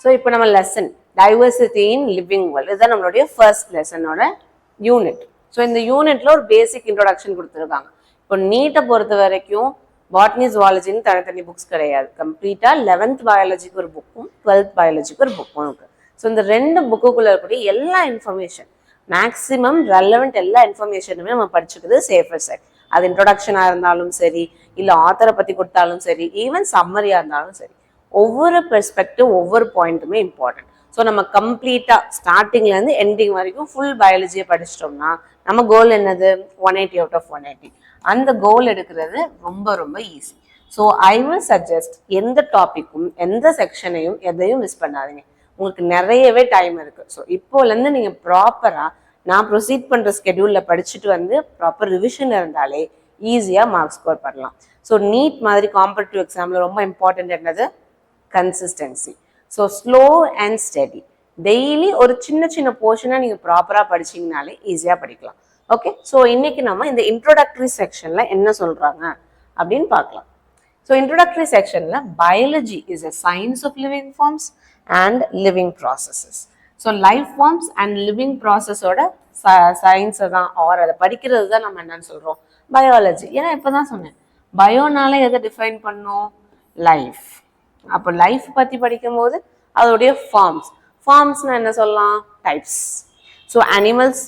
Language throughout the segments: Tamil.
ஸோ இப்போ நம்ம lesson diversity in living world இதுதான் நம்மளுடைய ஃபர்ஸ்ட் லெசனோட யூனிட். ஸோ இந்த யூனிட்ல ஒரு பேசிக் இன்ட்ரோடக்ஷன் கொடுத்துருக்காங்க. இப்போ நீட்டை பொறுத்த வரைக்கும் பாட்னி ஜுவாலஜின்னு தனித்தனி புக்ஸ் கிடையாது. கம்ப்ளீட்டா 11th பயாலஜிக்கு ஒரு புக்கும் 12th பயாலஜிக்கு ஒரு புக்கும் இருக்கு. ஸோ இந்த ரெண்டு புக்குக்குள்ள இருக்கக்கூடிய எல்லா இன்ஃபர்மேஷன் மேக்ஸிமம் ரெலவெண்ட் எல்லா இன்ஃபர்மேஷனுமே நம்ம படிச்சுக்கிறது சேஃபர் சைட். அது இன்ட்ரோடக்ஷனா இருந்தாலும் சரி, இல்லை ஆத்தரை பத்தி கொடுத்தாலும் சரி, ஈவன் சம்மரியா இருந்தாலும் சரி, ஒவ்வொரு பெர்ஸ்பெக்டிவ் ஒவ்வொரு பாயிண்ட்டுமே இம்பார்ட்டன்ட். ஸோ நம்ம கம்ப்ளீட்டா ஸ்டார்டிங்ல இருந்து எண்டிங் வரைக்கும் ஃபுல் பயாலஜியை படிச்சிட்டோம்னா நம்ம கோல் என்னது 180 out of 180. அந்த கோல் எடுக்கிறது ரொம்ப ரொம்ப easy. So I will suggest எந்த டாபிக்கும் எந்த செக்ஷனையும் எதையும் மிஸ் பண்ணாதீங்க. உங்களுக்கு நிறையவே டைம் இருக்கு. ஸோ இப்போலேருந்து நீங்கள் ப்ராப்பரா நான் ப்ரொசீட் பண்ணுற ஸ்கெடியூலில் படிச்சுட்டு வந்து ப்ராப்பர் ரிவிஷன் இருந்தாலே ஈஸியாக மார்க் ஸ்கோர் பண்ணலாம். ஸோ நீட் மாதிரி காம்படிட்டிவ் எக்ஸாமில் ரொம்ப இம்பார்ட்டன்ட் என்னது consistency. So slow and steady daily ஒரு சின்ன சின்ன போர்ஷனை நீங்கள் ப்ராப்பராக படிச்சிங்கனாலே ஈஸியாக படிக்கலாம். ஓகே, ஸோ இன்னைக்கு நம்ம இந்த இன்ட்ரோடக்டரி செக்ஷனில் என்ன சொல்கிறாங்க அப்படின்னு பார்க்கலாம். ஸோ இன்ட்ரோடக்டரி செக்ஷனில் biology is a science of living forms and living processes. So life forms and living ப்ராசஸோட சயின்ஸை தான் ஆர் அதை படிக்கிறது தான் நம்ம என்னன்னு சொல்கிறோம் பயாலஜி. ஏன்னா இப்போ தான் சொன்னேன் பயோனால எதை டிஃபைன் பண்ணோம் லைஃப். அப்போ லைஃப் பற்றி படிக்கும்போது அதோடைய ஃபார்ம்ஸ்னா என்ன சொல்லலாம் டைப்ஸ். ஸோ அனிமல்ஸ்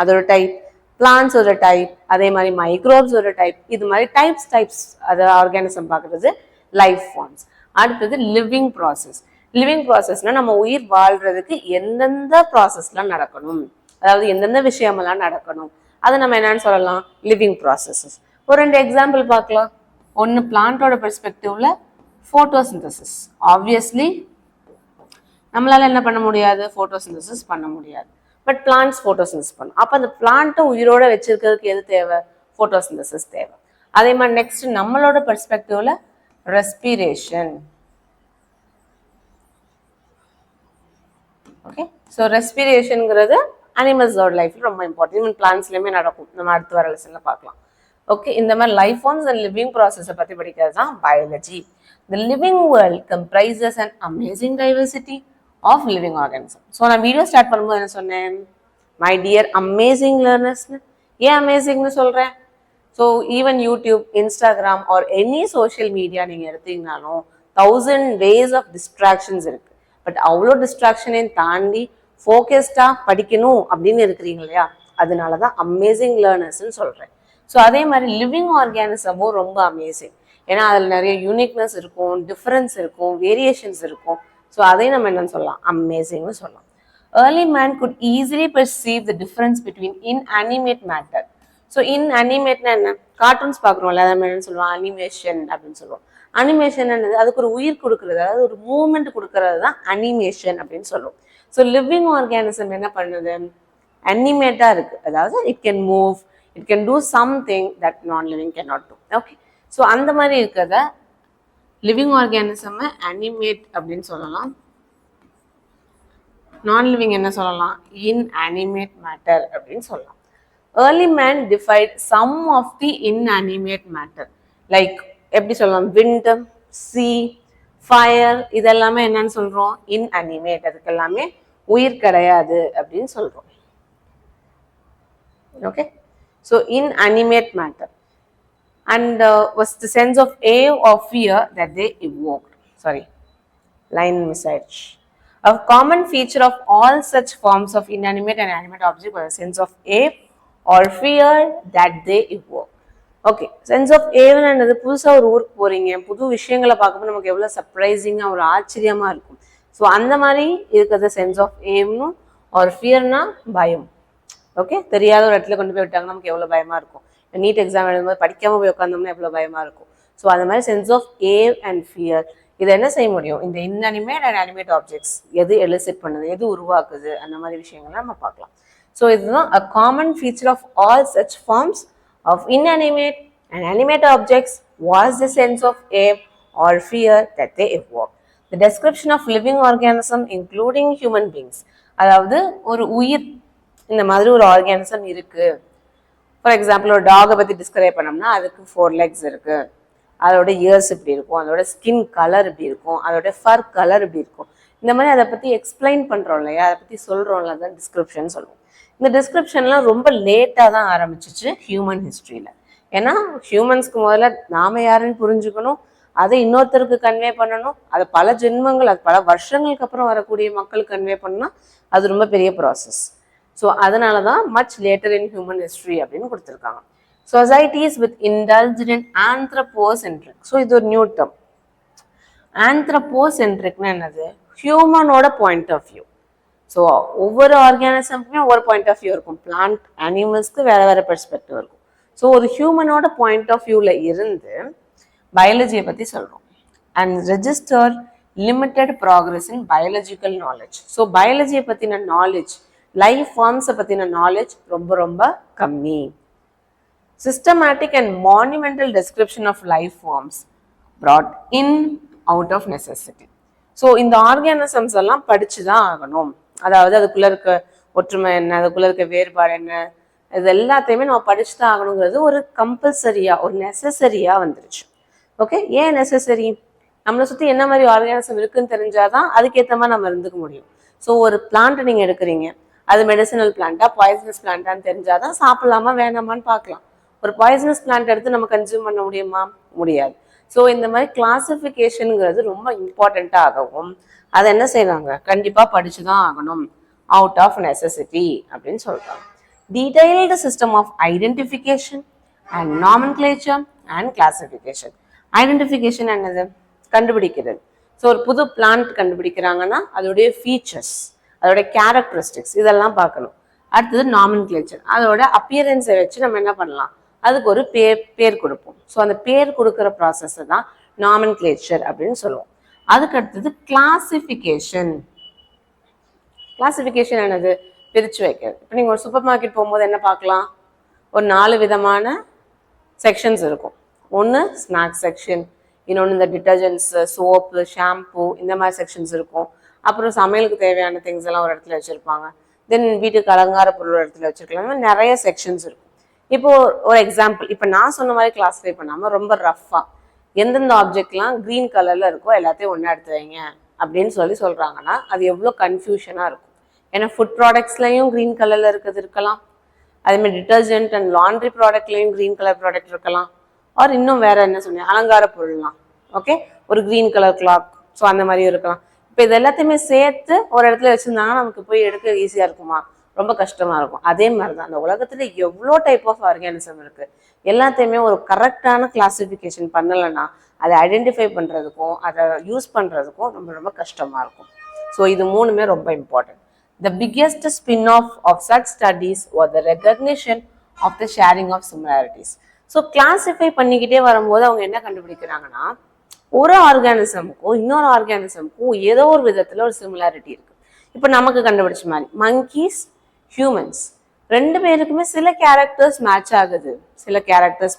அதோட டைப், பிளான்ஸ் ஒரு டைப், அதே மாதிரி மைக்ரோப்ஸ் ஒரு டைப். இது மாதிரி டைப்ஸ் அது ஆர்கானிசம் பார்க்குறது லைஃப் ஃபார்ம்ஸ். அடுத்தது லிவிங் ப்ராசஸ். லிவிங் ப்ராசஸ்னா நம்ம உயிர் வாழ்றதுக்கு எந்தெந்த ப்ராசஸ்லாம் நடக்கணும், அதாவது எந்தெந்த விஷயமெல்லாம் நடக்கணும், அதை நம்ம என்னன்னு சொல்லலாம் லிவிங் ப்ராசஸஸ். ஒரு 2 எக்ஸாம்பிள் பார்க்கலாம். ஒன்று பிளான்ட்டோட பெர்ஸ்பெக்டிவ்ல ஃபோட்டோசிந்தசிஸ். ஆப்வியஸ்லி நம்மளால என்ன பண்ண முடியாது ஃபோட்டோசிந்தசிஸ் பண்ண முடியாது, பட் பிளான்ட்ஸ் ஃபோட்டோசிந்தசிஸ் பண்ணும். அப்போ அந்த பிளான்ட்டை உயிரோட வச்சிருக்கிறதுக்கு எது தேவை ஃபோட்டோசிந்தசிஸ் தேவை. அதே மாதிரி நெக்ஸ்ட் நம்மளோட பெர்ஸ்பெக்டிவ்ல ரெஸ்பிரேஷன். ஓகே, ஸோ ரெஸ்பிரேஷனுங்கிறது அனிமல்ஸோட லைஃப்ல ரொம்ப இம்பார்ட்டன்ட். ஈவன் பிளான்ஸ்லையுமே நடக்கும். நம்ம அடுத்து வர லெசன்ல பார்க்கலாம். ஓகே, இந்த மாதிரி லைஃப் ஃபார்ம்ஸ் அண்ட் லிவிங் ப்ராசஸை பற்றி படிக்கிறது தான் biology. The living world comprises an amazing diversity of living organisms. So நான் வீடியோ ஸ்டார்ட் பண்ணும்போது என்ன சொன்னேன் மை டியர் அமேசிங் லேர்னர்ஸ்னு. ஏன் அமேசிங்னு சொல்கிறேன்? So even YouTube, Instagram or any social media நீங்கள் எடுத்தீங்கனாலும் 1000 ways ஆஃப் டிஸ்ட்ராக்ஷன்ஸ் இருக்கு. பட் அவ்வளோ டிஸ்ட்ராக்ஷனையும் தாண்டி ஃபோக்கஸ்டாக படிக்கணும் அப்படின்னு இருக்கிறீங்க இல்லையா, அதனால தான் அமேசிங் லேர்னர்ஸ்ன்னு சொல்கிறேன். ஸோ அதே மாதிரி லிவிங் ஆர்கானிசமும் ரொம்ப அமேசிங். ஏன்னா அதில் நிறைய யூனிக்னஸ் இருக்கும், டிஃப்ரென்ஸ் இருக்கும், வேரியேஷன்ஸ் இருக்கும். ஸோ அதையும் நம்ம என்னன்னு சொல்லலாம் அமேசிங்னு சொல்லலாம். Early man could easily perceive the difference between inanimate matter. So இன்அனிமேட்னா என்ன கார்ட்டூன்ஸ் பார்க்குறோம்ல அதை என்னன்னு சொல்லுவோம் அனிமேஷன் அப்படின்னு சொல்லுவோம். அனிமேஷன் என்னது அதுக்கு ஒரு உயிர் கொடுக்கறது, அதாவது ஒரு மூவ்மெண்ட் கொடுக்கறது தான் அனிமேஷன் அப்படின்னு சொல்லுவோம். ஸோ லிவிங் ஆர்கானிசம் என்ன பண்ணுது அனிமேட்டாக இருக்கு, அதாவது it can move, it can do something that non living can not do. Okay, so அந்த மாதிரி இருக்கிறத லிவிங் ஆர்கானிசம் அனிமேட் அப்படின்னு சொல்லலாம். நான் லிவிங் என்ன சொல்லலாம் இன்அனிமேட் மேட்டர் அப்படின்னு சொல்லலாம். Early man deified some of the inanimate matter like எப்படி சொல்லலாம் விண்ட், சீ, ஃபயர், இதெல்லாமே என்னன்னு சொல்றோம் இன்அனிமேட். அதுக்கு எல்லாமே உயிர் கிடையாது அப்படின்னு சொல்றோம். Okay, so inanimate matter and was the sense of awe or fear that they evoked. Sorry, line message. A common feature of all such forms of inanimate and animate objects was a sense of awe or fear that they evoke. Okay, sense of ஏவ்னது புதுசாக ஒரு ஊருக்கு போகிறீங்க, புது விஷயங்களை பார்க்கும்போது நமக்கு எவ்வளோ சர்ப்ரைசிங்காக ஒரு ஆச்சரியமாக இருக்கும். ஸோ அந்த மாதிரி இருக்கிறது சென்ஸ் ஆஃப் ஏவ்னும் ஒரு ஃபியர்னா பயம். ஓகே, தெரியாத ஒரு இடத்துல கொண்டு போய் விட்டாங்கன்னா நமக்கு எவ்வளோ பயமாக இருக்கும். நீட் எக்ஸாம் எழுதும்போது படிக்காமல் போய் உட்காந்தோம்னா எவ்வளோ பயமாக இருக்கும். ஸோ அந்த மாதிரி சென்ஸ் ஆஃப் ஏவ் அண்ட் ஃபியர் இதை என்ன செய்ய முடியும் இந்த இன்அனிமேட் அண்ட் அனிமேட் ஆப்ஜெக்ட்ஸ் எது எலிசிட் பண்ணுது, எது உருவாக்குது, அந்த மாதிரி விஷயங்கள்லாம் நம்ம பார்க்கலாம். ஸோ இதுதான் a common feature of all such forms of inanimate and animate objects was the sense of awe or fear that they evoke. The description of living organism including human beings, அதாவது ஒரு உயிர் இந்த மாதிரி ஒரு ஆர்கானிசம் இருக்கு. ஃபார் எக்ஸாம்பிள் ஒரு டாகை பற்றி டிஸ்கிரைப் பண்ணோம்னா அதுக்கு 4 legs இருக்கு, அதோட இயர்ஸ் இப்படி இருக்கும், அதோட ஸ்கின் கலர் இப்படி இருக்கும், அதோட ஃபர் கலர் இப்படி இருக்கும். இந்த மாதிரி அதை பற்றி எக்ஸ்பிளைன் பண்ணுறோம் இல்லையா, அதை பற்றி சொல்கிறோம்ல, அதான் டிஸ்கிரிப்ஷன் சொல்லுவோம். இந்த டிஸ்கிரிப்ஷன்லாம் ரொம்ப லேட்டாக தான் ஆரம்பிச்சிச்சு ஹியூமன் ஹிஸ்ட்ரியில். ஏன்னா ஹியூமன்ஸ்க்கு முதல்ல நாம யாருன்னு புரிஞ்சுக்கணும், அதை இன்னொருத்தருக்கு கன்வே பண்ணணும், அது பல ஜென்மங்கள், அது பல வருஷங்களுக்கு அப்புறம் வரக்கூடிய மக்களுக்கு கன்வே பண்ணால் அது ரொம்ப பெரிய ப்ராசஸ். ஸோ அதனால தான் much later in human history அப்படின்னு கொடுத்துருக்காங்க. Societies with intelligent and anthropocentric. So இது ஒரு நியூ டேர்ம். ஆந்த்ரோபோசென்ட்ரிக்னா என்னது? ஹியூமனோட பாயிண்ட் ஆஃப் வியூ. ஸோ ஒவ்வொரு ஆர்கானிசம்க்குமே ஒவ்வொரு பாயிண்ட் ஆஃப் வியூ இருக்கும். பிளான்ட் அனிமல்ஸ்க்கு வேற வேற பெர்ஸ்பெக்டிவ் இருக்கும். ஸோ ஒரு ஹியூமனோட பாயிண்ட் ஆஃப் வியூவில் இருந்து பயாலஜியை பற்றி சொல்கிறோம். And register limited progress in biological knowledge. So பயாலஜியை பற்றின நாலேஜ், லைஃப் ஃபார்ம்ஸை பற்றின நாலேஜ் ரொம்ப ரொம்ப கம்மி. Systematic and monumental description of life forms brought in out of necessity. So இந்த ஆர்கானிசம்ஸ் எல்லாம் படிச்சு தான் ஆகணும். அதாவது அதுக்குள்ள இருக்க ஒற்றுமை என்ன, அதுக்குள்ள இருக்க வேறுபாடு என்ன, இது எல்லாத்தையுமே நம்ம படிச்சு தான் ஆகணுங்கிறது ஒரு கம்பல்சரியா, ஒரு நெசசரியா வந்துருச்சு. ஓகே, ஏன் நெசசரி? நம்மளை சுற்றி என்ன மாதிரி ஆர்கானிசம் இருக்குன்னு தெரிஞ்சாதான் அதுக்கேற்ற மாதிரி நம்ம இருந்துக்க முடியும். ஸோ ஒரு பிளான்ட் நீங்கள் எடுக்கிறீங்க, அது மெடிசினல் பிளான்ட்டா பாய்சனஸ் பிளான்ட்டான்னு தெரிஞ்சாதான் சாப்பிடலாமா வேணாமான்னு பார்க்கலாம். ஒரு பாய்சனஸ் பிளான்ட் எடுத்து நம்ம கன்சியூம் பண்ண முடியுமா? முடியாது. ஸோ இந்த மாதிரி கிளாசிஃபிகேஷனுங்கிறது ரொம்ப இம்பார்ட்டண்ட்டாக ஆகவும் அதை என்ன செய்யறாங்க, கண்டிப்பாக படிச்சு தான் ஆகணும், அவுட் ஆஃப் நெசசிட்டி அப்படின்னு சொல்றாங்க. Detailed system of identification and nomenclature and classification. Identification என்னது? கண்டுபிடிக்கிறது. ஸோ ஒரு புது பிளான்ட் கண்டுபிடிக்கிறாங்கன்னா அதோடைய ஃபீச்சர்ஸ், அதோட கேரக்டரிஸ்டிக்ஸ் இதெல்லாம் பார்க்கணும். அடுத்தது நாமென்க்ளேச்சர், அதோட அப்பியரன்ஸை வச்சு நம்ம என்ன பண்ணலாம், அதுக்கு ஒரு பேர் கொடுப்போம். ஸோ அந்த பேர் கொடுக்குற ப்ராசஸை தான் நாமென்க்ளேச்சர் அப்படின்னு சொல்லுவோம். அதுக்கு அடுத்தது கிளாசிஃபிகேஷன். கிளாசிஃபிகேஷன் என்னது? பிரித்து வைக்கிறது. இப்போ நீங்கள் ஒரு சூப்பர் மார்க்கெட் போகும்போது என்ன பார்க்கலாம், ஒரு 4 விதமான செக்ஷன்ஸ் இருக்கும். ஒன்று ஸ்நாக்ஸ் செக்ஷன், இன்னொன்று இந்த டிட்டர்ஜென்ட்ஸ், சோப்பு, ஷாம்பு, இந்த மாதிரி செக்ஷன்ஸ் இருக்கும். அப்புறம் சமையலுக்கு தேவையான திங்ஸ் எல்லாம் ஒரு இடத்துல வச்சுருப்பாங்க. தென் வீட்டுக்கு அலங்கார பொருள் ஒரு இடத்துல வச்சுருக்கலாம். நிறைய செக்ஷன்ஸ் இருக்கும். இப்போ ஒரு எக்ஸாம்பிள், இப்போ நான் சொன்ன மாதிரி கிளாஸிஃபை பண்ணாமல் ரொம்ப ரஃப்பாக எந்தெந்த ஆப்ஜெக்ட்லாம் க்ரீன் கலரில் இருக்கோ எல்லாத்தையும் ஒன்றா எடுத்து வைங்க அப்படின்னு சொல்கிறாங்கன்னா அது எவ்வளோ கன்ஃபியூஷனாக இருக்கும். ஏன்னா ஃபுட் ப்ராடக்ட்ஸ்லையும் க்ரீன் கலரில் இருக்கிறது இருக்கலாம், அதேமாதிரி டிட்டர்ஜென்ட் அண்ட் லாண்ட்ரி ப்ராடக்ட்லையும் க்ரீன் கலர் ப்ராடக்ட் இருக்கலாம். ஆர் இன்னும் வேற என்ன சொன்னேன், அலங்கார பொருள்லாம் ஓகே, ஒரு க்ரீன் கலர் கிளாக், ஸோ அந்த மாதிரியும் இருக்கலாம். இப்போ இது எல்லாத்தையுமே சேர்த்து ஒரு இடத்துல வச்சுருந்தாங்கன்னா நமக்கு போய் எடுக்க ஈஸியாக இருக்குமா? ரொம்ப கஷ்டமாக இருக்கும். அதே மாதிரி தான் அந்த உலகத்தில் எவ்வளோ டைப் ஆஃப் ஆர்கானிசம் இருக்குது, எல்லாத்தையுமே ஒரு கரெக்டான கிளாசிஃபிகேஷன் பண்ணலைன்னா அதை ஐடென்டிஃபை பண்ணுறதுக்கும் அதை யூஸ் பண்ணுறதுக்கும் ரொம்ப ரொம்ப கஷ்டமாக இருக்கும். ஸோ இது மூணுமே ரொம்ப important. The biggest spin-off of such studies was the recognition of the sharing of similarities. So classify பண்ணிக்கிட்டே வரும்போது அவங்க என்ன கண்டுபிடிக்கிறாங்கன்னா, ஒரு ஆர்கானிசமுக்கும் இன்னொரு ஆர்கானிசமுக்கும் ஏதோ ஒரு விதத்தில் ஒரு சிமிலாரிட்டி இருக்குது. இப்போ நமக்கு கண்டுபிடிச்ச மாதிரி மங்கீஸ், ஹியூமன்ஸ் ரெண்டு பேருக்குமே சில கேரக்டர்ஸ் மேட்ச் ஆகுது. சில கேரக்டர்ஸ்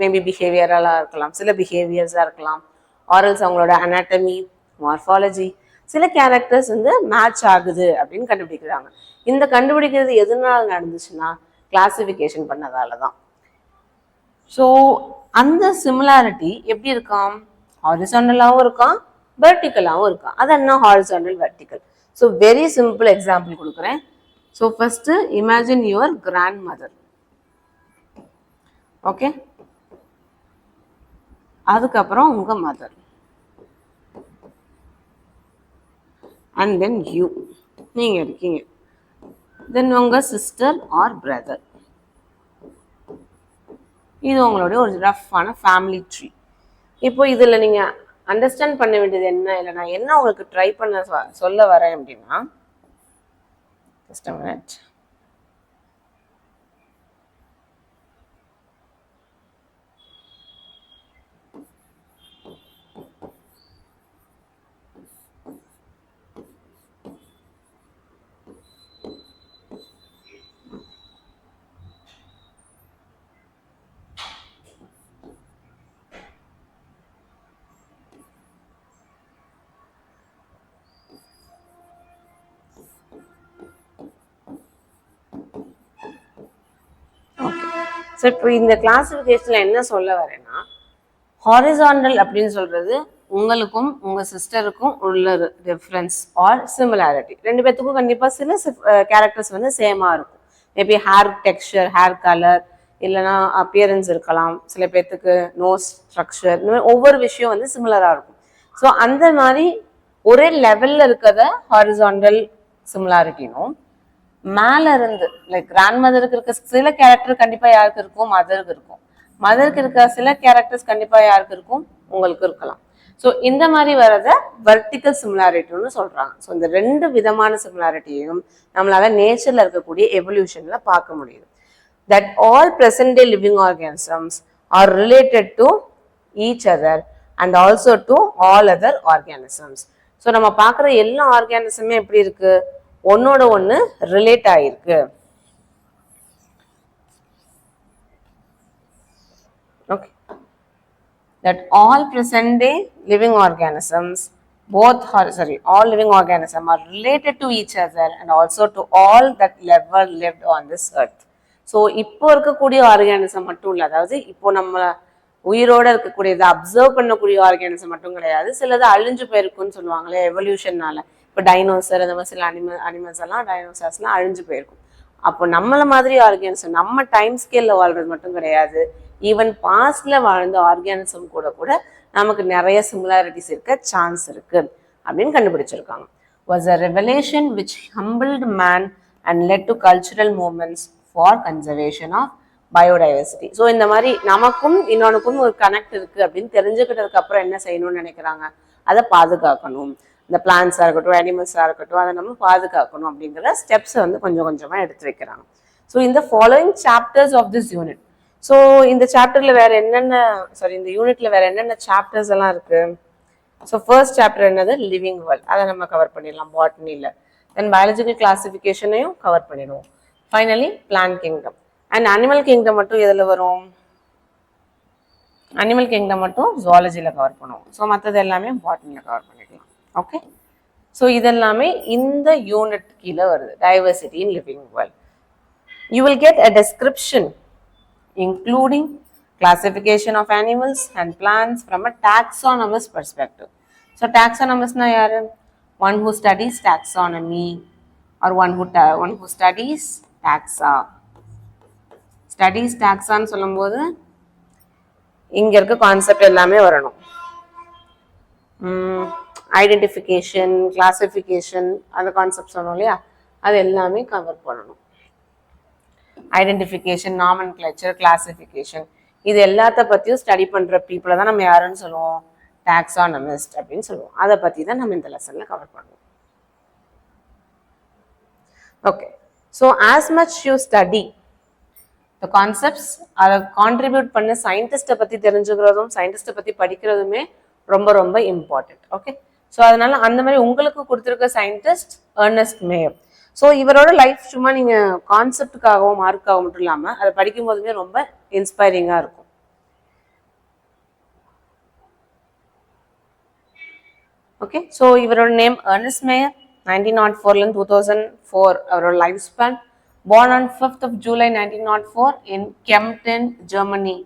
மேபி பிஹேவியரலாக இருக்கலாம், சில பிஹேவியர்ஸாக இருக்கலாம், ஆரல்ஸ் அவங்களோட அனாட்டமி, மார்ஃபாலஜி, சில கேரக்டர்ஸ் வந்து மேட்ச் ஆகுது அப்படின்னு கண்டுபிடிக்கிறாங்க. இந்த கண்டுபிடிக்கிறது எதனால நடந்துச்சுன்னா கிளாசிஃபிகேஷன் பண்ணதால தான். ஸோ அந்த சிமிலாரிட்டி எப்படி இருக்காம், ஹாரிசாண்டலாகவும் இருக்கான், வெர்டிக்கலாகவும் இருக்கான். அது என்ன horizontal, vertical? So very simple example கொடுக்குறேன். So first imagine your grandmother. Okay, அதுக்கப்புறம் உங்க மதர், அண்ட் தென் யூ, நீங்க இருக்கீங்க, தென் உங்க சிஸ்டர் ஆர் பிரதர். இது உங்களுடைய ஒரு ரஃப்பான ஃபேமிலி ட்ரீ. இப்போ இதில் நீங்கள் அண்டர்ஸ்டாண்ட் பண்ண வேண்டியது என்ன, இல்லை நான் என்ன உங்களுக்கு ட்ரை பண்ண சொல்ல வரேன் அப்படின்னா, just a minute. ஸோ இப்போ இந்த கிளாசிஃபிகேஷனில் என்ன சொல்ல வரேன்னா, ஹாரிசாண்டல் அப்படின்னு சொல்கிறது உங்களுக்கும் உங்கள் சிஸ்டருக்கும் உள்ள டிஃப்ரென்ஸ் ஆர் சிமிலாரிட்டி. ரெண்டு பேர்த்துக்கும் கண்டிப்பாக சில கேரக்டர்ஸ் வந்து சேமாக இருக்கும். Maybe hair texture, hair colour, இல்லைனா அப்பியரன்ஸ் இருக்கலாம். சில பேர்த்துக்கு நோஸ் ஸ்ட்ரக்சர், இந்த மாதிரி ஒவ்வொரு விஷயம் வந்து சிமிலராக இருக்கும். ஸோ அந்த மாதிரி ஒரே லெவலில் இருக்கிறத ஹாரிசான்டல் சிமிலாரிட்டினும், மேலே இருந்து லைக் கிராண்ட் மதருக்கு இருக்க சில கேரக்டர் கண்டிப்பாக யாருக்கு இருக்கும், மதருக்கு இருக்கும். மதருக்கு இருக்க சில கேரக்டர்ஸ் கண்டிப்பாக யாருக்கு இருக்கும், உங்களுக்கு இருக்கலாம். ஸோ இந்த மாதிரி வரத வெர்டிக்கல் சிமிலாரிட்டின்னு சொல்றாங்க. ஸோ இந்த ரெண்டு விதமான சிமிலாரிட்டியையும் நம்மளால நேச்சர்ல இருக்கக்கூடிய எவல்யூஷன்ல பார்க்க முடியுது. That all present day living organisms are related to each other and also to all other organisms. So நம்ம பார்க்குற எல்லா ஆர்கானிசமே எப்படி இருக்கு, ஒன்னோட ஒன்று ரிலேட் ஆயிருக்கு. Okay. That all present day living organisms, all living organisms are related to each other and also to all that ever lived on this earth. So இப்போ இருக்கக்கூடிய ஆர்கானிசம் மட்டும் இல்லை, அதாவது இப்போ நம்ம உயிரோட இருக்கக்கூடியது அப்சர்வ் பண்ணக்கூடிய ஆர்கானிசம் மட்டும் கிடையாது, சிலது அழிஞ்சு போயிருக்குன்னு சொல்லுவாங்களே எவல்யூஷன்னால. இப்போ டைனோசர், அந்த மாதிரி சில அனிமல்ஸ் எல்லாம் டைனோசர்ஸ்லாம் அழிஞ்சு போயிருக்கும். அப்போ நம்மள மாதிரி ஆர்கானிசம் நம்ம டைம் ஸ்கேல்ல வாழ்றது மட்டும் கிடையாது, ஈவன் பாஸ்ட்ல வாழ்ந்த ஆர்கானிசம் கூட நமக்கு நிறைய சிமிலாரிட்டிஸ் இருக்க சான்ஸ் இருக்கு அப்படின்னு கண்டுபிடிச்சிருக்காங்க. Was a revelation which humbled man and led to cultural movements for conservation of biodiversity. So இந்த மாதிரி நமக்கும் இன்னொன்னுக்கும் ஒரு கனெக்ட் இருக்கு அப்படின்னு தெரிஞ்சுக்கிட்டதுக்கு அப்புறம் என்ன செய்யணும்னு நினைக்கிறாங்க, அதை பாதுகாக்கணும். இந்த பிளான்ஸாக இருக்கட்டும், அனிமல்ஸாக இருக்கட்டும், அதை நம்ம பாதுகாக்கணும் அப்படிங்கிற ஸ்டெப்ஸை வந்து கொஞ்சம் கொஞ்சமாக எடுத்து வைக்கிறாங்க. ஸோ இந்த following chapters of this unit. So இந்த சாப்டர்ல வேற என்னென்ன இந்த யூனிட்ல வேற என்னென்ன சாப்டர்ஸ் எல்லாம் இருக்கு. ஸோ ஃபர்ஸ்ட் சாப்டர் என்னது, லிவிங் வேர்ல்ட், அதை நம்ம கவர் பண்ணிடலாம் பாட்னியில். தென் பயாலஜிக்கல் கிளாசிஃபிகேஷனையும் கவர் பண்ணிடுவோம். Finally plant kingdom and animal kingdom மட்டும் எதில் வரும், அனிமல் கிங்டம் மட்டும் ஜுவாலஜியில் கவர் பண்ணுவோம். ஸோ மற்றது எல்லாமே பாட்னியில் கவர் பண்ணிக்கலாம். ஓகே, ஸோ இதெல்லாமே இந்த யூனிட் கீழே வருது, diversity in living world. You will get a description including classification of animals and plants from a taxonomist perspective. So taxonomist na yaar, one who studies taxonomy or one who studies taxa. Studies taxa nu சொல்லும்போது இங்க இருக்க கான்செப்ட் எல்லாமே வரணும். ஐடென்டிஃபிகேஷன், கிளாசிஃபிகேஷன், அந்த கான்செப்ட் சொன்னோம் இல்லையா, அது எல்லாமே கவர் பண்ணணும். ஐடென்டிஃபிகேஷன், நாமென்க்ளேச்சர், கிளாசிஃபிகேஷன், இது எல்லாத்த பற்றியும் ஸ்டடி பண்ணுற பீப்புளை தான் நம்ம யாருன்னு சொல்லுவோம், டாக்ஸானமிஸ்ட் அப்படின்னு சொல்லுவோம். அதை பற்றி தான் நம்ம இந்த லெசனில் கவர் பண்ணுவோம். Okay, so as much you study the concepts, அதை கான்ட்ரிபியூட் பண்ண சயின்டிஸ்ட்டை பற்றி தெரிஞ்சுக்கிறதும் சயின்டிஸ்ட்டை பற்றி படிக்கிறதுமே ரொம்ப ரொம்ப இம்பார்ட்டன்ட். ஓகே, ஸோ அதனால அந்த மாதிரி உங்களுக்கு கொடுத்துருக்க சயின்டிஸ்ட் எர்னஸ்ட் மேயர். ஸோ இவரோட லைஃப் சும்மா நீங்கள் கான்செப்டுக்காகவும் மார்க்காகவும் மட்டும் இல்லாமல் அதை படிக்கும் போதுமே ரொம்ப இன்ஸ்பைரிங்காக இருக்கும். ஓகே, ஸோ இவரோட நேம் எர்னஸ்ட் மேயர். 1904 2004 அவரோட life span. born on 5th of July 1904 in Kempten, Germany.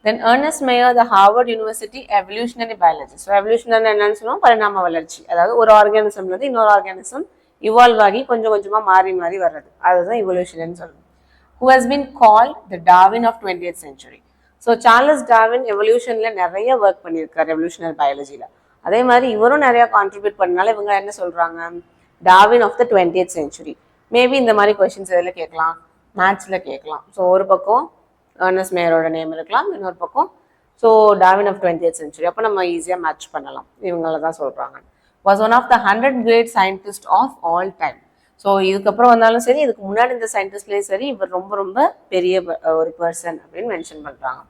Then Ernest Mayr, the Harvard University evolutionary biologist. So evolutionary என்னன்னு சொல்லுவோம், பரிணாம வளர்ச்சி. அதாவது ஒரு ஆர்கானிசம்ல இருந்து இன்னொரு ஆர்கானிசம் இவால்வ் ஆகி கொஞ்சம் கொஞ்சமா மாறி மாறி வர்றது, அதுதான் இவல்யூஷன் சொல்லுவோம். Who has been called the Darwin of 20th century. So Charles Darwin எவல்யூஷன்ல நிறைய ஒர்க் பண்ணியிருக்காரு எவல்யூஷனரி பயாலஜியில. அதே மாதிரி இவரும் நிறைய கான்ட்ரிபியூட் பண்ணனால இவங்க என்ன சொல்றாங்க, Darwin of the 20th century. Maybe இந்த மாதிரி கொஸ்டின்ஸ் எதில் கேட்கலாம், மேத்ஸில் கேட்கலாம். ஸோ ஒரு பக்கம் எர்னஸ்ட் மேயரோட நேம் இருக்கலாம், இன்னொரு பக்கம் so Darwin of 20th century. அப்போ நம்ம ஈஸியாக மேட்ச் பண்ணலாம். இவங்கள தான் சொல்கிறாங்க. Was one of the 100 great scientists of all time. So இதுக்கப்புறம் வந்தாலும் சரி, இதுக்கு முன்னாடி இந்த சயின்டிஸ்ட்லேயும் சரி, இவர் ரொம்ப ரொம்ப பெரிய ஒரு பர்சன் அப்படின்னு மென்ஷன் பண்ணுறாங்க.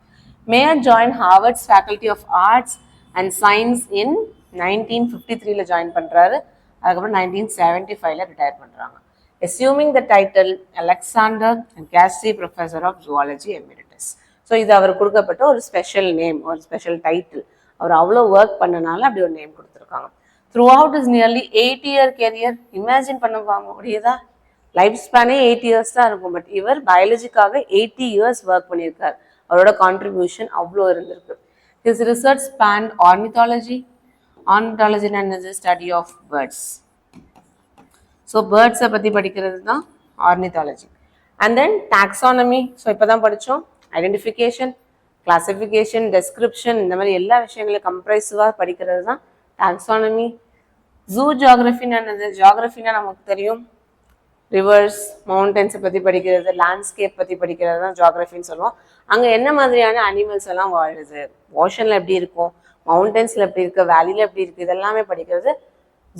Mayr join Harvard's faculty of arts and science in 1953 join பண்ணுறாரு. அதுக்கப்புறம் 1975 ரிட்டையர் பண்ணுறாங்க. assuming the title Alexander Agassiz Professor of Zoology Emeritus. So இது அவர் கொடுக்கப்பட்ட ஒரு ஸ்பெஷல் நேம், ஒரு ஸ்பெஷல் டைட்டில். அவர் அவ்வளோ ஒர்க் பண்ணனால அப்படி ஒரு நேம் கொடுத்துருக்காங்க. Throughout is nearly 8-year career. Imagine பண்ண முடியுதா, லைஃப் ஸ்பேனே 8 years தான் இருக்கும். பட் இவர் பயாலஜிக்காக 80 years ஒர்க் பண்ணியிருக்கார். அவரோட கான்ட்ரிபியூஷன் அவ்வளோ இருந்திருக்கு. His research spanned ornithology, Ornithology என்னது? Study of birds. ஸோ பேர்ட்ஸை பற்றி படிக்கிறது தான் ornithology. And then taxonomy. So இப்போ தான் படித்தோம். ஐடென்டிஃபிகேஷன், கிளாசிஃபிகேஷன், டெஸ்கிரிப்ஷன், இந்த மாதிரி எல்லா விஷயங்களையும் கம்ப்ரைசிவாக படிக்கிறது தான் டாக்ஸானமி. ஜூ ஜியாகிரஃபின்னு என்னது? ஜியாகிரஃபின்னா நமக்கு தெரியும், ரிவர்ஸ், மவுண்டன்ஸை பற்றி படிக்கிறது, லேண்ட்ஸ்கேப் பற்றி படிக்கிறது தான் ஜியாகிரஃபின்னு சொல்லுவோம். அங்கே என்ன மாதிரியான அனிமல்ஸ் எல்லாம் வாழுது, ஓஷனில் எப்படி இருக்கும், மவுண்டன்ஸில் எப்படி இருக்குது, வேலியில் எப்படி இருக்குது, இதெல்லாமே படிக்கிறது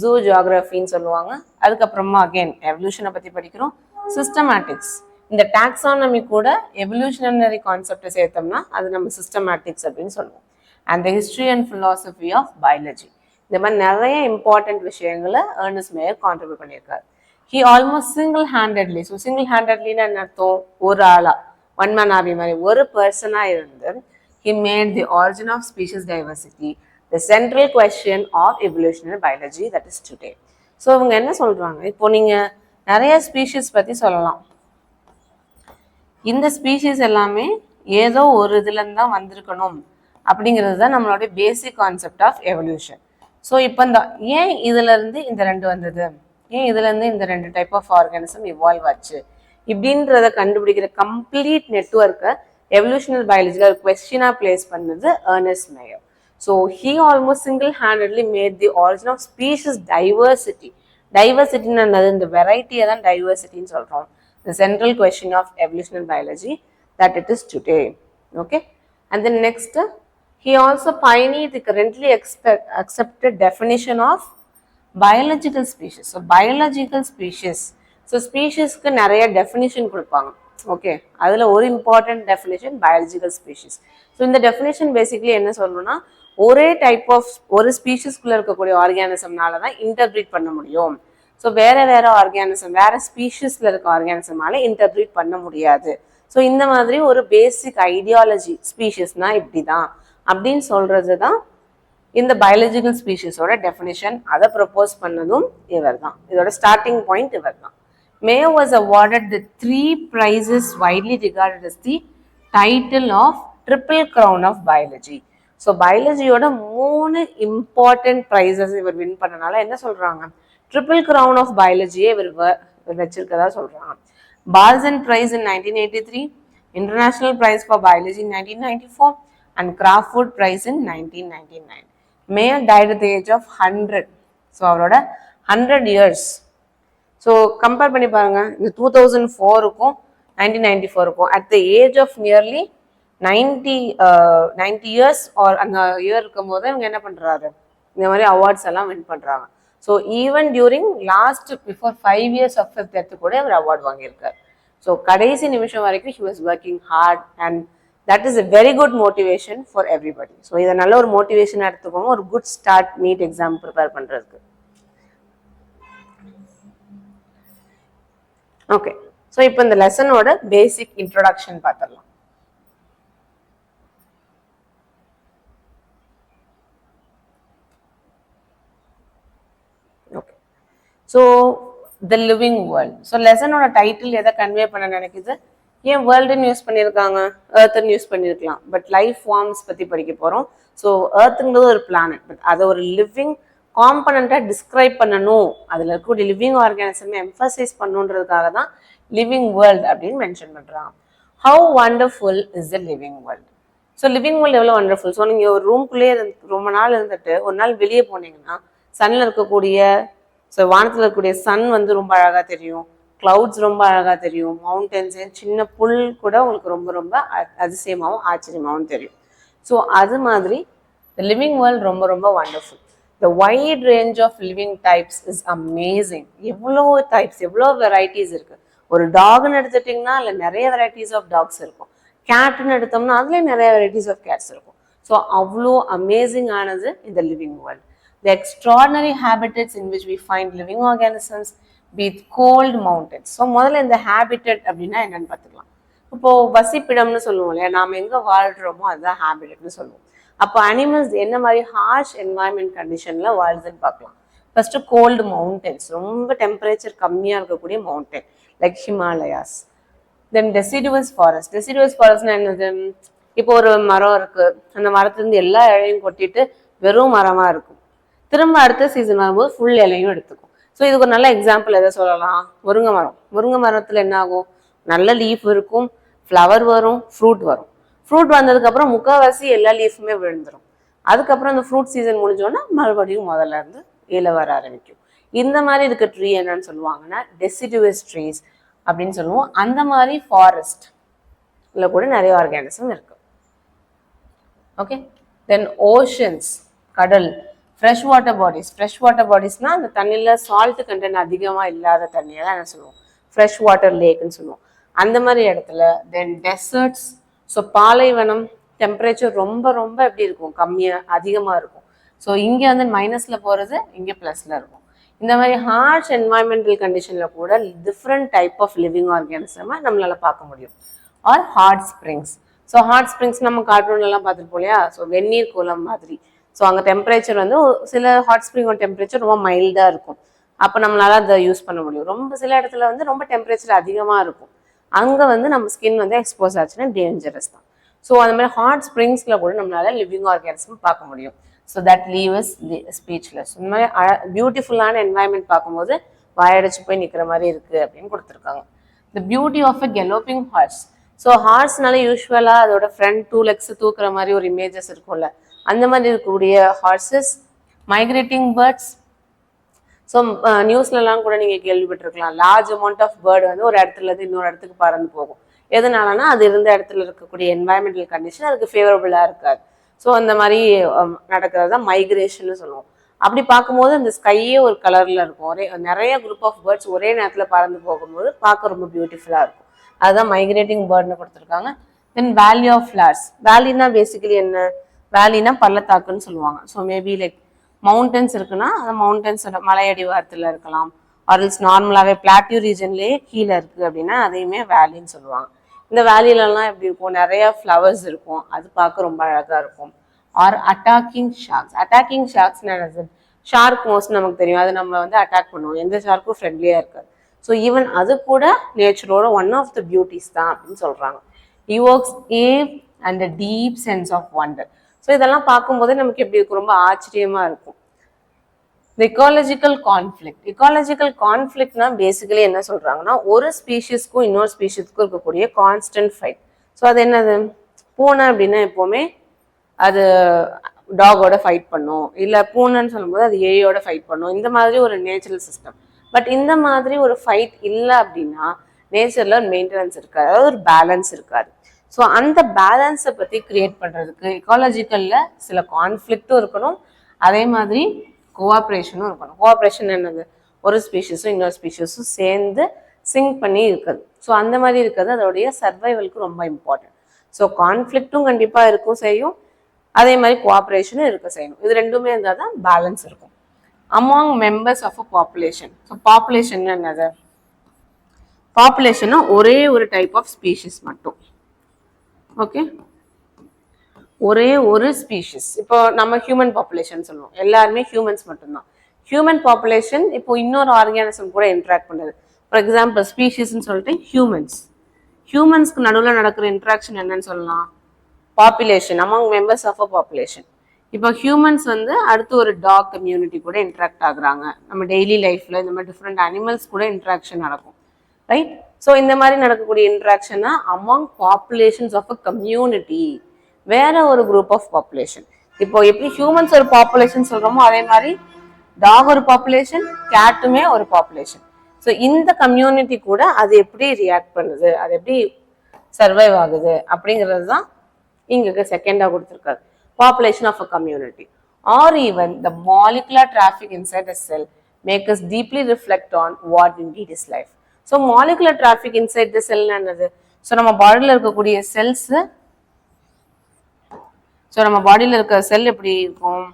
ஜூ ஜியாகிரஃபின்னு சொல்லுவாங்க. அதுக்கப்புறமா அகெயின் எவல்யூஷனை பற்றி படிக்கிறோம். சிஸ்டமேட்டிக்ஸ், இந்த டாக்ஸானமி கூட எவல்யூஷனரி கான்செப்டை சேர்த்தோம்னா அது நம்ம சிஸ்டமேட்டிக்ஸ் அப்படின்னு சொல்லுவோம். And the history and philosophy of biology. இந்த மாதிரி நிறைய இம்பார்ட்டன்ட் விஷயங்களை ஏர்னஸ்ட் மேயர் கான்ட்ரிபியூட் பண்ணியிருக்காரு. He almost single handedly. So single ஹேண்டட்லின்னு என்ன அர்த்தம்? ஒரு ஆளா, ஒன் மேன் ஆர்மி மாதிரி ஒரு பர்சனாக இருந்து he made the origin of species diversity the central question of evolutionary biology that is today. So இவங்க என்ன சொல்கிறாங்க, இப்போ நீங்கள் நிறைய ஸ்பீஷீஸ் பற்றி சொல்லலாம். இந்த ஸ்பீஷீஸ் எல்லாமே ஏதோ ஒரு இதுலேருந்து தான் வந்திருக்கணும் அப்படிங்கிறது தான் நம்மளுடைய basic concept of evolution. So இப்போ இந்த ஏன் இதுலேருந்து இந்த ரெண்டு வந்தது, ஏன் இதுலேருந்து இந்த ரெண்டு டைப் ஆஃப் ஆர்கானிசம் இவால்வ் ஆச்சு இப்படின்றத கண்டுபிடிக்கிற கம்ப்ளீட் நெட்வொர்க்கை எவல்யூஷனரி பயாலஜியில் ஒரு கொஸ்டினாக பிளேஸ் பண்ணது Ernest mayor. So he almost single-handedly made the origin of species diversity. Diversity என்னது? இந்த வெரைட்டியை தான் டைவர்சிட்டின்னு சொல்கிறோம். The central question of evolutionary biology that it is today. Okay. And then next, he also pioneered the currently accepted definition of biological species. So biological species. So speciesக்கு நிறைய டெஃபினிஷன் கொடுப்பாங்க. ஓகே, அதில் ஒரு important definition biological species. So இந்த டெஃபினேஷன் பேசிக்லி என்ன சொல்லணும்னா, ஒரே டைப் ஆஃப் ஒரு ஸ்பீஷிஸ்குள்ளே இருக்கக்கூடிய ஆர்கானிசம்னால தான் இன்டர்பிரீட் பண்ண முடியும். ஸோ வேற வேற ஆர்கானிசம், வேற ஸ்பீஷிஸில் இருக்க ஆர்கானிசம்னால இன்டர்பிரீட் பண்ண முடியாது. ஸோ இந்த மாதிரி ஒரு பேசிக் ஐடியாலஜி, ஸ்பீஷிஸ்னா இப்படி தான் அப்படின்னு சொல்றது தான் இந்த பயாலஜிக்கல் ஸ்பீஷிஸோட டெஃபினேஷன். அதை ப்ரப்போஸ் பண்ணதும் இவர் தான். இதோட ஸ்டார்டிங் பாயிண்ட் இவர் தான். Mayo was awarded the 3 prizes widely regarded as the title of Triple Crown of Biology. So பயாலஜியோட 3 இம்பார்ட்டன்ட் ப்ரைஸஸ் இவர் வின் பண்ணனால என்ன சொல்றாங்க, ட்ரிபிள் கிரவுன் ஆஃப் பயாலஜியே இவர் வச்சிருக்கதா சொல்றாங்க. Balzan prize in 1983, international prize for biology in 1994 and Crafoord prize in 1999. Mayr died at the age of 100. So அவரோட 100 years. ஸோ கம்பேர் பண்ணி பாருங்க, இந்த 2004க்கும் 1994க்கும் at the age of nearly 90 years or அந்த இயர் இருக்கும் போது இவங்க என்ன பண்றாரு, இந்த மாதிரி அவார்ட்ஸ் எல்லாம் வின் பண்றாங்க. So even during last before 5 years of death கூட அவர் அவார்ட் வாங்கியிருக்காரு. ஸோ கடைசி நிமிஷம் வரைக்கும் he was working hard and that is a very good motivation for everybody. So இதை நல்ல ஒரு மோட்டிவேஷன் எடுத்துக்கோங்க, ஒரு good start NEET exam prepare பண்றதுக்கு. ஓகே, ஸோ இப்போ இந்த லெசனோட பேசிக் இன்ட்ரோடக்ஷன் பார்த்துடலாம். Okay, so the living world. So லெசனோட டைட்டில் எதை கன்வே பண்ண நினைக்குது, ஏன் வேர்ல்டுன்னு யூஸ் பண்ணியிருக்காங்க, எர்த்துன்னு யூஸ் பண்ணியிருக்கலாம், பட் லைஃப் ஃபார்ம்ஸ் பற்றி படிக்க போகிறோம். ஸோ எர்த்துங்கிறது ஒரு பிளானட், பட் அதை ஒரு லிவிங் காம்பனண்ட்டாக டிஸ்கிரைப் பண்ணணும், அதில் இருக்கக்கூடிய லிவிங் ஆர்கானிசமே எம்ஃபசைஸ் பண்ணுன்றதுக்காக தான் லிவிங் வேர்ல்டு அப்படின்னு மென்ஷன் பண்ணுறாங்க. How wonderful is the living world. So living world எவ்வளோ வண்டர்ஃபுல். ஸோ நீங்கள் ஒரு ரூம்குள்ளேயே ரொம்ப நாள் இருந்துட்டு ஒரு நாள் வெளியே போனீங்கன்னா சன்னில் இருக்கக்கூடிய, ஸோ வானத்தில் இருக்கக்கூடிய சன் வந்து ரொம்ப அழகாக தெரியும், கிளவுட்ஸ் ரொம்ப அழகாக தெரியும், மவுண்டன்ஸ், சின்ன புல் கூட உங்களுக்கு ரொம்ப ரொம்ப அதிசயமாகவும் ஆச்சரியமாகவும் தெரியும். ஸோ அது மாதிரி த லிவிங் வேர்ல்டு ரொம்ப ரொம்ப wonderful. The wide range of living types is amazing. எவ்வளோ டைப்ஸ், எவ்வளோ வெரைட்டிஸ் இருக்கு. ஒரு டாக்னு எடுத்துட்டிங்கன்னா அதில் நிறைய வெரைட்டிஸ் ஆஃப் டாக்ஸ் இருக்கும். கேட்னு எடுத்தோம்னா அதுலேயே நிறைய வெரைட்டிஸ் ஆஃப் கேட்ஸ் இருக்கும். ஸோ அவ்வளோ அமேசிங் ஆனது இந்த living world. The extraordinary habitats in which we find living organisms, be it cold mountains. So முதல்ல இந்த ஹேபிட்டட் அப்படின்னா என்னன்னு பார்த்துக்கலாம். இப்போ வசிப்பிடம்னு சொல்லுவோம் இல்லையா, நாம் எங்கே வாழ்கிறோமோ அதுதான் ஹேபிட்டட்னு சொல்லுவோம். அப்போ அனிமல்ஸ் என்ன மாதிரி ஹார்ஷ் என்வாயன்மெண்ட் கண்டிஷன்ல வாழ்துன்னு பார்க்கலாம். ஃபர்ஸ்ட் கோல்டு மவுண்டன்ஸ், ரொம்ப டெம்பரேச்சர் கம்மியாக இருக்கக்கூடிய மவுண்டன் லைக் ஹிமாலயாஸ். தென் டெசிடுவஸ் ஃபாரஸ்ட். டெசிடுவஸ் ஃபாரஸ்ட்னா என்னது, இப்போ ஒரு மரம் இருக்கு, அந்த மரத்துலேருந்து எல்லா இழையும் கொட்டிட்டு வெறும் மரமாக இருக்கும். திரும்ப அடுத்த சீசன் வரும்போது ஃபுல் இலையும் எடுத்துக்கும். ஸோ இதுக்கு ஒரு நல்ல எக்ஸாம்பிள் எதை சொல்லலாம், முருங்கை மரம். முருங்கை மரத்தில் என்ன ஆகும், நல்ல லீஃப் இருக்கும், ஃப்ளவர் வரும், ஃப்ரூட் வரும். ஃப்ரூட் வந்ததுக்கப்புறம் முக்கால்வாசி எல்லா லீஃபுமே விழுந்துடும். அதுக்கப்புறம் அந்த ஃப்ரூட் சீசன் முடிஞ்சோன்னா மறுபடியும் முதல்ல இருந்து இலை வர ஆரம்பிக்கும். இந்த மாதிரி இருக்க ட்ரீ என்னன்னு சொல்லுவாங்கன்னா டெசிடுவஸ் ட்ரீஸ் அப்படின்னு சொல்லுவோம். அந்த மாதிரி ஃபாரஸ்ட்ல கூட நிறைய ஆர்கானிசம் இருக்கு. ஓகே, தென் ஓஷன்ஸ், கடல், fresh water bodies. Fresh water பாடிஸ்னா அந்த தண்ணியில் சால்ட் கண்டென்ட் அதிகமாக இல்லாத தண்ணியை தான் என்ன சொல்லுவோம், ஃப்ரெஷ் வாட்டர் லேக்குன்னு சொல்லுவோம். அந்த மாதிரி இடத்துல தென் டெசர்ட்ஸ். ஸோ பாலைவனம், டெம்பரேச்சர் ரொம்ப ரொம்ப எப்படி இருக்கும், கம்மியாக அதிகமாக இருக்கும். ஸோ இங்கே வந்து மைனஸில் போகிறது, இங்கே ப்ளஸில் இருக்கும். இந்த மாதிரி ஹார்ஷ் என்வாயன்மெண்டல் கண்டிஷனில் கூட டிஃப்ரெண்ட் டைப் ஆஃப் லிவிங் ஆர்கானிசமை நம்மளால் பார்க்க முடியும். R hot springs. So hot springs நம்ம கார்ட்டூன்லாம் பார்த்துருப்போம் இல்லையா, ஸோ வெந்நீர் குளம் மாதிரி. ஸோ அங்கே டெம்பரேச்சர் வந்து சில ஹாட் ஸ்ப்ரிங்கோட டெம்பரேச்சர் ரொம்ப மைல்டாக இருக்கும். அப்போ நம்மளால அதை யூஸ் பண்ண முடியும். ரொம்ப சில இடத்துல வந்து ரொம்ப டெம்பரேச்சர் அதிகமாக இருக்கும். அங்கே வந்து நம்ம ஸ்கின் வந்து எக்ஸ்போஸ் ஆச்சுன்னா டேஞ்சரஸ் தான். ஸோ அந்த மாதிரி ஹாட் ஸ்ப்ரிங்ஸில் கூட நம்மளால லிவிங் ஆர்கானிசம் பார்க்க முடியும். So that leave is speechless. இந்த மாதிரி பியூட்டிஃபுல்லான என்வாயன்மெண்ட் பார்க்கும்போது வாயடைச்சு போய் நிற்கிற மாதிரி இருக்குது அப்படின்னு கொடுத்துருக்காங்க. The beauty of a galloping horse. So ஹார்ஸ்னால யூஸ்வலாக அதோட ஃப்ரண்ட் 2 legs தூக்குற மாதிரி ஒரு இமேஜஸ் இருக்கும்ல, அந்த மாதிரி இருக்கக்கூடிய ஹார்சஸ். Migrating birds. ஸோ நியூஸ்லலாம் கூட நீங்கள் கேள்விப்பட்டிருக்கலாம், லார்ஜ் அமௌண்ட் ஆஃப் பேர்டு வந்து ஒரு இடத்துல இருந்து இன்னொரு இடத்துக்கு பறந்து போகும். எதனாலனா அது இருந்த இடத்துல இருக்கக்கூடிய என்வாயன்மெண்டல் கண்டிஷன் அதுக்கு ஃபேவரபுளாக இருக்காது. ஸோ அந்த மாதிரி நடக்கிறது தான் மைக்ரேஷன் சொல்லுவோம். அப்படி பார்க்கும்போது அந்த ஸ்கையே ஒரு கலரில் இருக்கும். நிறைய குரூப் ஆஃப் பேர்ட்ஸ் ஒரே நேரத்தில் பறந்து போகும்போது பார்க்க ரொம்ப பியூட்டிஃபுல்லாக இருக்கும். அதுதான் மைக்ரேட்டிங் பேர்ட்னு கொடுத்துருக்காங்க. தென் வேலி ஆஃப் ஃப்ளவர்ஸ். வேலினா பேசிக்கலி என்ன, வேலினா பள்ளத்தாக்குன்னு சொல்லுவாங்க. ஸோ மேபி லைக் மவுண்டன்ஸ் இருக்குன்னா அந்த மவுண்டன்ஸோட மலையடிவாரத்தில் இருக்கலாம். ஆர்எல்ஸ் நார்மலாகவே பிளாட்டியூ ரீஜன்லேயே கீழே இருக்குது அப்படின்னா அதையுமே வேலின்னு சொல்லுவாங்க. இந்த வேலியிலலாம் எப்படி இருக்கும், நிறைய ஃப்ளவர்ஸ் இருக்கும், அது பார்க்க ரொம்ப அழகாக இருக்கும். Are attacking sharks. அட்டாக்கிங் ஷார்க்ஸ்னு என்னது, ஷார்க் மோஸ்ட் நமக்கு தெரியும், அது நம்ம வந்து அட்டாக் பண்ணுவோம், எந்த ஷார்க்கும் ஃப்ரெண்ட்லியாக இருக்காது. ஸோ ஈவன் அது கூட நேச்சரோட ஒன் ஆஃப் த பியூட்டிஸ் தான் அப்படின்னு சொல்கிறாங்க. Evokes awe and a deep sense of wonder. So இதெல்லாம் பார்க்கும்போது நமக்கு எப்படி இருக்கும், ரொம்ப ஆச்சரியமாக இருக்கும். Ecological conflict. எக்காலஜிக்கல் கான்ஃப்ளிக்ட்னா பேசிக்கலி என்ன சொல்கிறாங்கன்னா, ஒரு ஸ்பீஷிஸ்க்கும் இன்னொரு ஸ்பீஷிஸ்க்கும் இருக்கக்கூடிய கான்ஸ்டன்ட் ஃபைட். ஸோ அது என்னது, பூனை அப்படின்னா எப்போவுமே அது டாகோட ஃபைட் பண்ணும், இல்லை பூனைன்னு சொல்லும்போது அது ஏயோட ஃபைட் பண்ணும். இந்த மாதிரி ஒரு நேச்சுரல் சிஸ்டம். பட் இந்த மாதிரி ஒரு ஃபைட் இல்லை அப்படின்னா நேச்சரில் ஒரு மெயின்டெனன்ஸ் இருக்காது, அதாவது ஒரு பேலன்ஸ் இருக்காது. ஸோ அந்த பேலன்ஸை பற்றி கிரியேட் பண்ணுறதுக்கு எக்காலஜிக்கலில் சில கான்ஃப்ளிக்ட்டும் இருக்கணும், அதே மாதிரி கோஆப்ரேஷனும் இருக்கணும். கோஆப்ரேஷன் என்னது, ஒரு ஸ்பீஷிஸும் இன்னொரு ஸ்பீஷிஸும் சேர்ந்து சிங்க் பண்ணி இருக்குது. ஸோ அந்த மாதிரி இருக்கிறது அதோடைய சர்வைவலுக்கு ரொம்ப இம்பார்ட்டன்ட். ஸோ கான்ஃப்ளிக்ட்டும் கண்டிப்பாக இருக்கும் செய்யும், அதே மாதிரி கோஆப்ரேஷனும் இருக்க செய்யணும். இது ரெண்டுமே இருந்தால் தான் பேலன்ஸ் இருக்கும். Among members of a population. So population என்னது, பாப்புலேஷன்னா ஒரே ஒரு டைப் ஆஃப் ஸ்பீஷிஸ் மட்டும். ஓகே, ஒரே ஒரு ஸ்பீஷிஸ். இப்போ நம்ம ஹியூமன் பாப்புலேஷன் சொல்லுவோம், எல்லாருமே ஹியூமன்ஸ் மட்டும்தான். ஹியூமன் பாப்புலேஷன் இப்போ இன்னொரு ஆர்கானிசம் கூட இன்ட்ராக்ட் பண்ணுது. ஃபார் எக்ஸாம்பிள் ஸ்பீஷிஸ்ன்னு சொல்லிட்டு ஹியூமன்ஸ். ஹியூமன்ஸ்க்கு நடுவில் நடக்கிற இன்ட்ராக்ஷன் என்னன்னு சொல்லலாம், population, among members of a population. இப்போ ஹியூமன்ஸ் வந்து அடுத்து ஒரு டாக் கம்யூனிட்டி கூட இன்ட்ராக்ட் ஆகுறாங்க. நம்ம டெய்லி லைஃப்ல இந்த மாதிரி டிஃப்ரெண்ட் அனிமல்ஸ் கூட இன்ட்ராக்ஷன் நடக்கும், ரைட்? ஸோ இந்த மாதிரி நடக்கக்கூடிய இன்ட்ராக்ஷனா among populations of a community, வேற ஒரு குரூப் ஆஃப் பாப்புலேஷன். இப்போ எப்படி ஹியூமன்ஸ் ஒரு பாப்புலேஷன் சொல்றோமோ அதே மாதிரி டாக் ஒரு பாப்புலேஷன், கேட்டுமே ஒரு பாப்புலேஷன். ஸோ இந்த கம்யூனிட்டி கூட அது எப்படி ரியாக்ட் பண்ணுது, அது எப்படி சர்வைவ் ஆகுது அப்படிங்கிறது தான் இங்க செகண்டா கொடுத்துருக்காரு. Population of a community, or even the molecular traffic inside a cell make us deeply reflect on what indeed is life. So molecular traffic inside the cell என்னது, ஸோ நம்ம பாடியில் இருக்கக்கூடிய செல்ஸ், ஸோ நம்ம பாடியில் இருக்க செல் எப்படி இருக்கும்,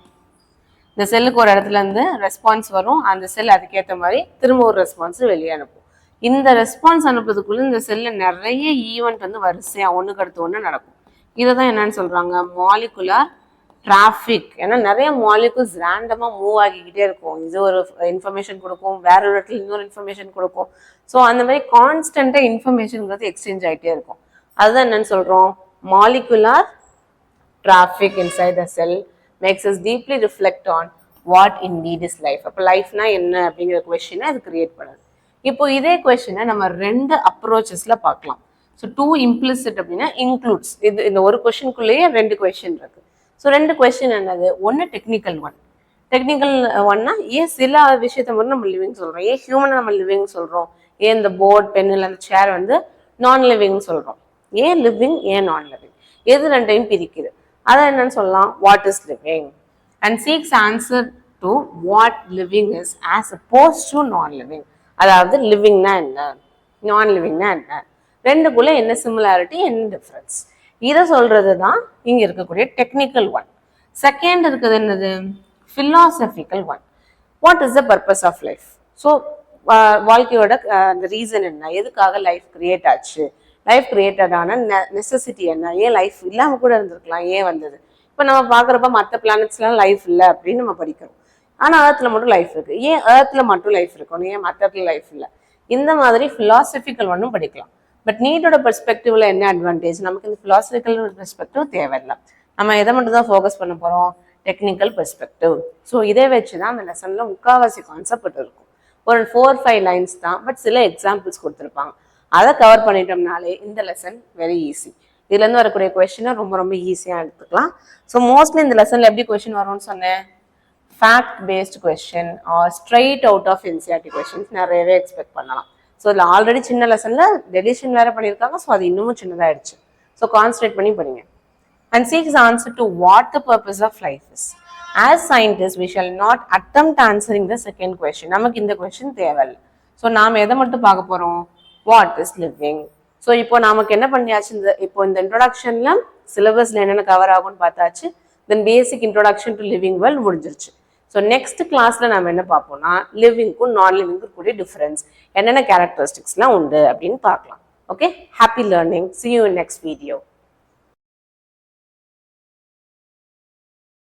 இந்த செல்லுக்கு ஒரு இடத்துல இருந்து ரெஸ்பான்ஸ் வரும், அந்த செல் அதுக்கேற்ற மாதிரி திரும்ப ஒரு ரெஸ்பான்ஸ் வெளியே அனுப்பும். இந்த ரெஸ்பான்ஸ் அனுப்புறதுக்குள்ள இந்த செல்ல நிறைய ஈவெண்ட் வந்து வரிசையா ஒன்றுக்கு அடுத்து ஒன்று நடக்கும். இதை தான் என்னன்னு சொல்றாங்க, மாலிகுலர் டிராஃபிக். ஏன்னா நிறைய மாலிகுல்ஸ் ரேண்டமா மூவ் ஆகிக்கிட்டே இருக்கும், இது ஒரு இன்ஃபர்மேஷன் கொடுக்கும், வேற ஒரு இடத்துல இன்னொரு இன்ஃபர்மேஷன் கொடுக்கும். ஸோ அந்த மாதிரி கான்ஸ்டன்டா இன்ஃபர்மேஷன்ங்கிறது எக்ஸ்சேஞ்ச் ஆகிட்டே இருக்கும். அதுதான் என்னன்னு சொல்றோம், molecular traffic inside the cell makes us deeply reflect on what indeed is life. அப்போ லைஃப்னா என்ன அப்படிங்கிற கொஸ்டினை அது கிரியேட் பண்ணுது. இப்போ இதே கொஸ்டினை நம்ம 2 அப்ரோச்சஸ்ல பார்க்கலாம். ஸோ 2 இம்ப்ளிசிட் அப்படின்னா இன்க்ளூட்ஸ். இந்த ஒரு கொஸ்டினுக்குள்ளேயே 2 கொஸ்டின் இருக்கு. ஸோ 2 கொஸ்டின் என்னது? ஒன்று டெக்னிக்கல் ஒன். டெக்னிக்கல் ஒன்னா ஏன் சில விஷயத்த மட்டும் நம்ம லிவிங் சொல்றோம், ஏன் ஹியூமனை நம்ம லிவிங் சொல்றோம், ஏன் இந்த போர்ட் பென்னில் அந்த சேர் வந்து நான் லிவிங் சொல்றோம், ஏன் லிவிங் ஏன் நான் லிவிங், எது ரெண்டையும் பிரிக்குது. அதை என்னன்னு சொல்லலாம்? What is living and seeks answer to what living is as opposed to non living. அதாவது லிவிங்னா என்ன, நான் லிவிங்னா என்ன, ரெண்டுக்குள்ள என்ன சிமிலாரிட்டி, என்ன டிஃப்ரென்ஸ், இதை சொல்றது தான் இங்க இருக்கக்கூடிய டெக்னிக்கல் ஒன். செகண்ட் இருக்குது என்னது? philosophical one. What is the purpose of life? So வாழ்க்கையோட அந்த ரீசன் என்ன, எதுக்காக லைஃப் கிரியேட் ஆச்சு, லைஃப் கிரியேட்டட் ஆன நெசசிட்டி என்ன, ஏன் லைஃப் இல்லாமல் கூட இருந்திருக்கலாம், ஏன் வந்தது. இப்போ நம்ம பார்க்குறப்ப மற்ற பிளானட்ஸ்லாம் லைஃப் இல்லை அப்படின்னு நம்ம படிக்கிறோம். ஆனால் ஏர்த்தில் மட்டும் லைஃப் இருக்கு, ஏன் ஏர்த்தில் மட்டும் லைஃப் இருக்கணும், ஏன் மற்ற இடத்துல லைஃப் இல்லை. இந்த மாதிரி philosophical ஒன்றும் படிக்கலாம். பட் நீட்டோட பெர்ஸ்பெக்டிவ்ல என்ன அட்வான்டேஜ், நமக்கு இந்த philosophical பெர்ஸ்பெக்டிவ் தேவையில்லை. நம்ம எதை மட்டும் தான் ஃபோக்கஸ் பண்ண போகிறோம்? Technical perspective. ஸோ இதை வச்சு தான் அந்த லெசனில் முக்கால்வாசி கான்செப்ட் இருக்கும். ஒரு 4-5 லைன்ஸ் தான், பட் சில எக்ஸாம்பிள்ஸ் கொடுத்துருப்பாங்க. அதை கவர் பண்ணிட்டோம்னாலே இந்த லெசன் வெரி ஈஸி. இதுலேருந்து வரக்கூடிய கொஸ்டினை ரொம்ப ரொம்ப ஈஸியாக எடுத்துக்கலாம். ஸோ மோஸ்ட்லி இந்த லெசனில் எப்படி கொஸ்டின் வரும்னு சொன்னேன்? Fact based question are straight out of NCERT questions நிறையவே எக்ஸ்பெக்ட் பண்ணலாம். ஸோ இதில் ஆல்ரெடி சின்ன லெசனில் டெலிஷன் வேறு பண்ணியிருக்காங்க. ஸோ அது இன்னமும் சின்னதாகிடுச்சு. ஸோ கான்சன்ட்ரேட் பண்ணி படிங்க. And seeks answer to what the purpose of life is. As scientists, we shall not attempt answering the second question. நமக்கு இந்த கொஸ்டின் தேவையில்லை. ஸோ நாம் எதை மட்டும் பார்க்க போகிறோம்? What is living. ஸோ இப்போ நமக்கு என்ன பண்ணியாச்சு? இப்போ இந்த இன்ட்ரோடக்ஷன்ல சிலபஸ்ல என்னென்ன கவர் ஆகும்னு பார்த்தாச்சு. தென் பேசிக் இன்ட்ரோடக்ஷன் டு லிவிங் வேர்ல்ட் முடிஞ்சிருச்சு. ஸோ நெக்ஸ்ட் கிளாஸ்ல நம்ம என்ன பார்ப்போம்னா லிவிங்க்கும் நான் லிவிங்க்கும் கூடிய டிஃபரன்ஸ், என்னென்ன கேரக்டரிஸ்டிக்ஸ்லாம் உண்டு அப்படின்னு பார்க்கலாம். Okay, happy learning. See you in next video.